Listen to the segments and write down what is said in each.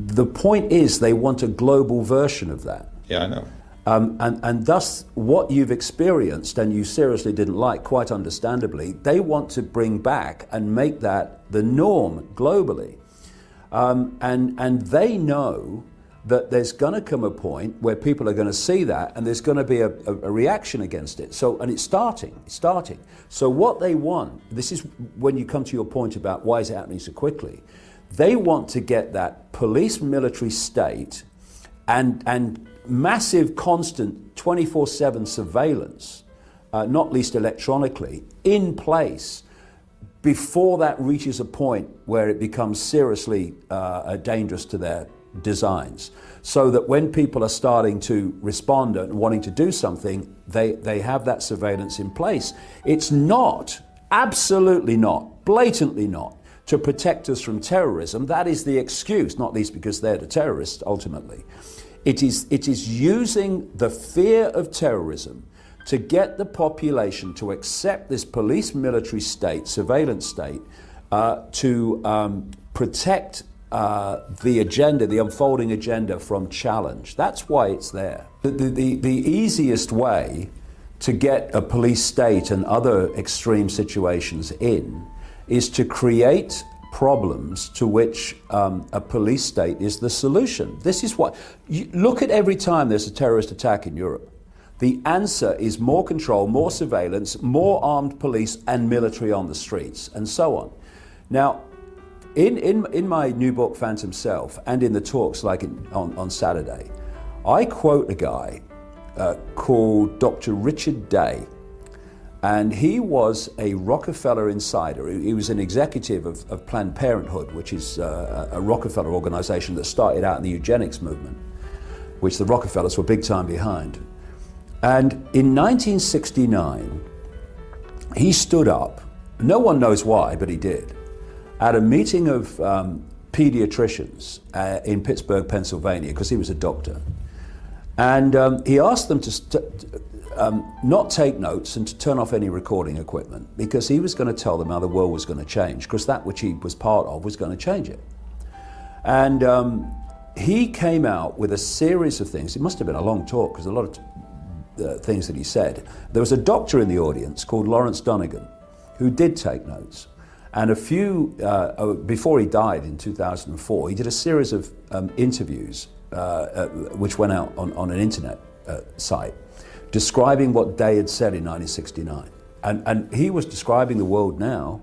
The point is they want a global version of that. Yeah, I know. And thus, what you've experienced and you seriously didn't like, quite understandably, they want to bring back and make that the norm globally. And they know that there's going to come a point where people are going to see that and there's going to be a reaction against it. So, and it's starting. So what they want, this is when you come to your point about why is it happening so quickly, they want to get that police military state and massive constant 24/7 surveillance, not least electronically, in place before that reaches a point where it becomes seriously dangerous to their designs. So that when people are starting to respond and wanting to do something, they have that surveillance in place. It's not, absolutely not, blatantly not, to protect us from terrorism. That is the excuse, not least because they're the terrorists ultimately. It is using the fear of terrorism to get the population to accept this police military state, surveillance state, to protect the agenda, the unfolding agenda from challenge. That's why it's there. The easiest way to get a police state and other extreme situations in is to create problems to which a police state is the solution. This is what, look at every time there's a terrorist attack in Europe. The answer is more control, more surveillance, more armed police and military on the streets, and so on. Now, in my new book, Phantom Self, and in the talks like on Saturday, I quote a guy called Dr. Richard Day. And he was a Rockefeller insider. He was an executive of Planned Parenthood, which is a Rockefeller organization that started out in the eugenics movement, which the Rockefellers were big time behind. And in 1969, he stood up, no one knows why, but he did, at a meeting of pediatricians in Pittsburgh, Pennsylvania, because he was a doctor. And he asked them to not take notes and to turn off any recording equipment, because he was going to tell them how the world was going to change, because that which he was part of was going to change it. And he came out with a series of things. It must have been a long talk, because a lot of things that he said. There was a doctor in the audience called Lawrence Donegan who did take notes. And a few, before he died in 2004, he did a series of interviews which went out on an internet site, describing what Day had said in 1969. And he was describing the world now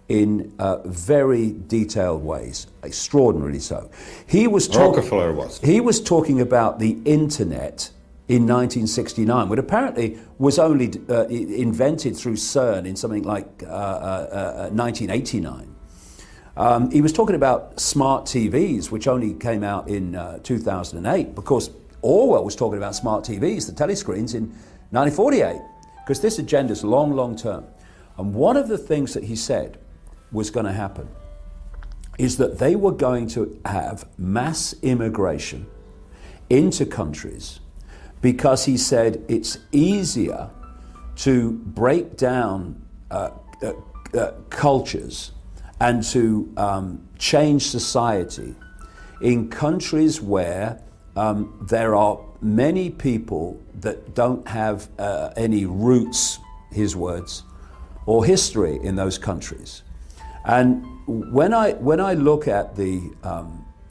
in very detailed ways, extraordinarily so. He was Rockefeller was. He was talking about the internet in 1969, which apparently was only invented through CERN in something like 1989. He was talking about smart TVs, which only came out in 2008, because Orwell was talking about smart TVs, the telescreens, in 1948, because this agenda is long, long term. And one of the things that he said was going to happen is that they were going to have mass immigration into countries, because he said it's easier to break down cultures and to change society in countries where there are many people that don't have any roots, his words, or history in those countries. And when I look at the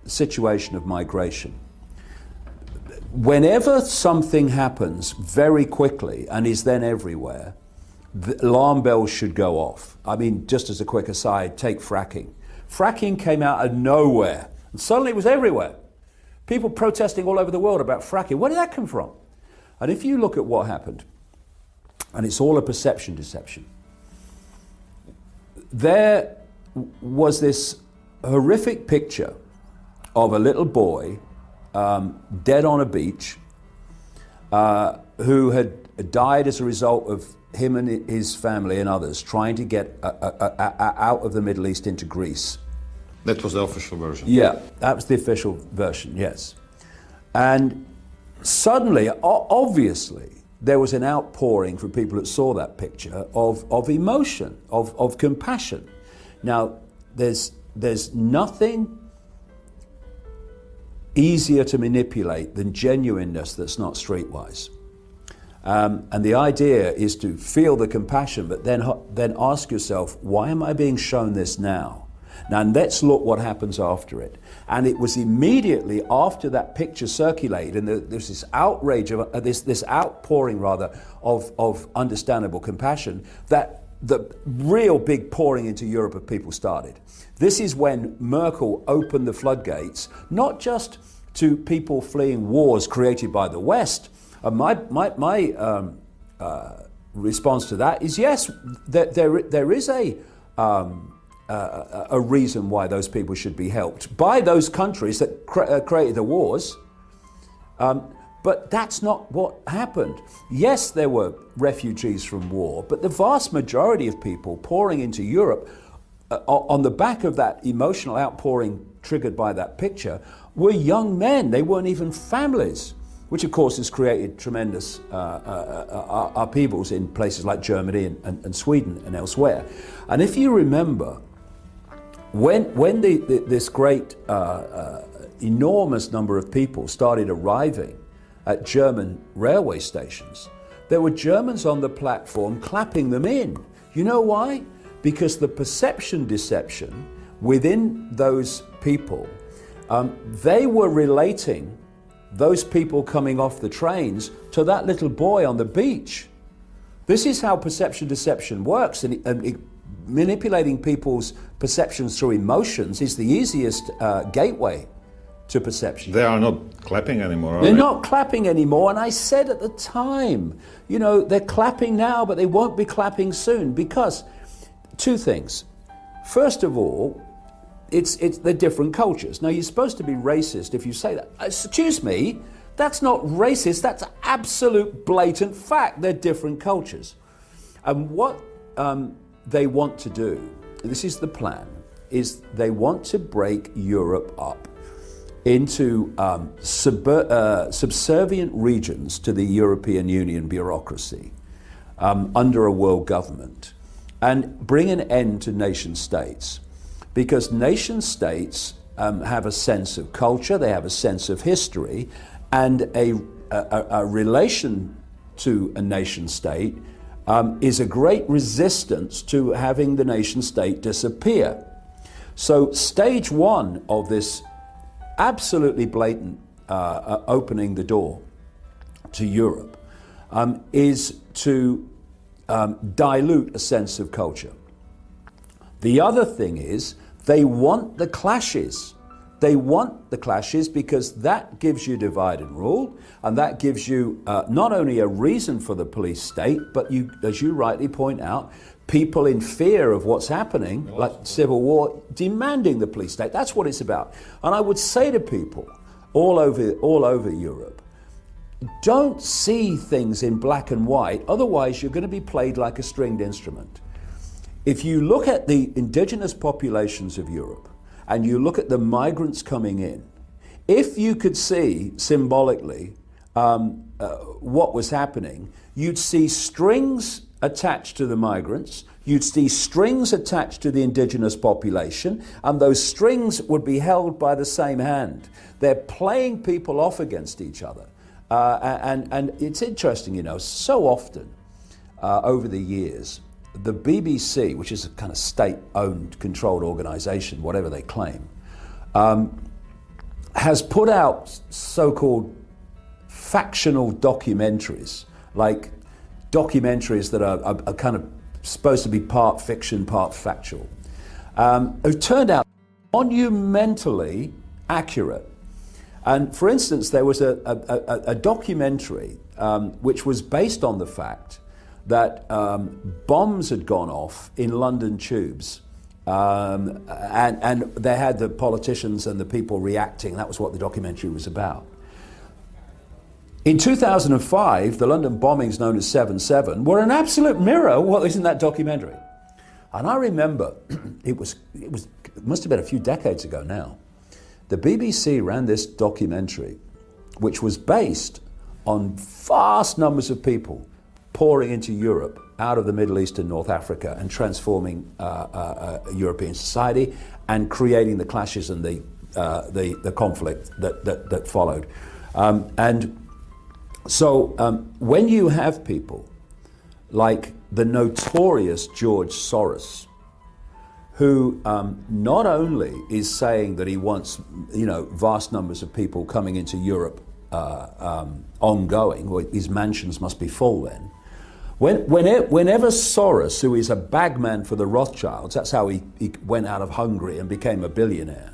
situation of migration, whenever something happens very quickly and is then everywhere, the alarm bells should go off. I mean, just as a quick aside, take fracking. Fracking came out of nowhere, and suddenly it was everywhere. People protesting all over the world about fracking. Where did that come from? And if you look at what happened, and it's all a perception deception, there was this horrific picture of a little boy dead on a beach, who had died as a result of him and his family and others trying to get out of the Middle East into Greece. That was the official version. Yeah, that was the official version, yes. And suddenly, obviously, there was an outpouring from people that saw that picture of emotion, of compassion. Now, there's nothing easier to manipulate than genuineness that's not streetwise. And the idea is to feel the compassion, but then ask yourself, why am I being shown this now? Now let's look what happens after it. And it was immediately after that picture circulated, and there's this outrage of this outpouring rather of understandable compassion, that the real big pouring into Europe of people started. This is when Merkel opened the floodgates, not just to people fleeing wars created by the West. My response to that is yes, there is a reason why those people should be helped by those countries that created the wars. But that's not what happened. Yes, there were refugees from war, but the vast majority of people pouring into Europe on the back of that emotional outpouring triggered by that picture were young men. They weren't even families, which of course has created tremendous upheavals in places like Germany and Sweden and elsewhere. And if you remember, when this great enormous number of people started arriving at German railway stations, there were Germans on the platform clapping them in. You know why? Because the perception deception within those people, they were relating those people coming off the trains to that little boy on the beach. This is how perception deception works, and manipulating people's perceptions through emotions is the easiest gateway to perception. They are not clapping anymore, are They're they? not clapping anymore, and I said at the time, you know, they're clapping now, but they won't be clapping soon, because two things. First of all, they're different cultures. Now, you're supposed to be racist if you say that. Excuse me, that's not racist, that's absolute blatant fact. They're different cultures. And what they want to do, this is the plan, is they want to break Europe up into subservient regions to the European Union bureaucracy under a world government, and bring an end to nation states. Because nation states have a sense of culture, they have a sense of history, and a relation to a nation state is a great resistance to having the nation state disappear. So stage one of this absolutely blatant opening the door to Europe is to dilute a sense of culture. The other thing is they want the clashes. They want the clashes because that gives you divide and rule, and that gives you not only a reason for the police state, but you, as you rightly point out, people in fear of what's happening, like civil war, demanding the police state. That's what it's about. And I would say to people all over Europe, don't see things in black and white, otherwise you're going to be played like a stringed instrument. If you look at the indigenous populations of Europe, and you look at the migrants coming in, if you could see symbolically what was happening, you'd see strings attached to the migrants, you'd see strings attached to the indigenous population, and those strings would be held by the same hand. They're playing people off against each other. And it's interesting, you know, so often over the years, the BBC, which is a kind of state-owned, controlled organization, whatever they claim, has put out so-called factional documentaries, like documentaries that are kind of supposed to be part fiction, part factual, have turned out monumentally accurate. And for instance, there was a documentary which was based on the fact that bombs had gone off in London tubes, and they had the politicians and the people reacting. That was what the documentary was about. In 2005, the London bombings known as 7/7 were an absolute mirror of what was in that documentary. And I remember, it must have been a few decades ago now, the BBC ran this documentary, which was based on vast numbers of people pouring into Europe out of the Middle East and North Africa and transforming European society and creating the clashes and the the conflict that followed. When you have people like the notorious George Soros, who not only is saying that he wants, vast numbers of people coming into Europe ongoing, or his mansions must be full then. Whenever Soros, who is a bagman for the Rothschilds, that's how he went out of Hungary and became a billionaire.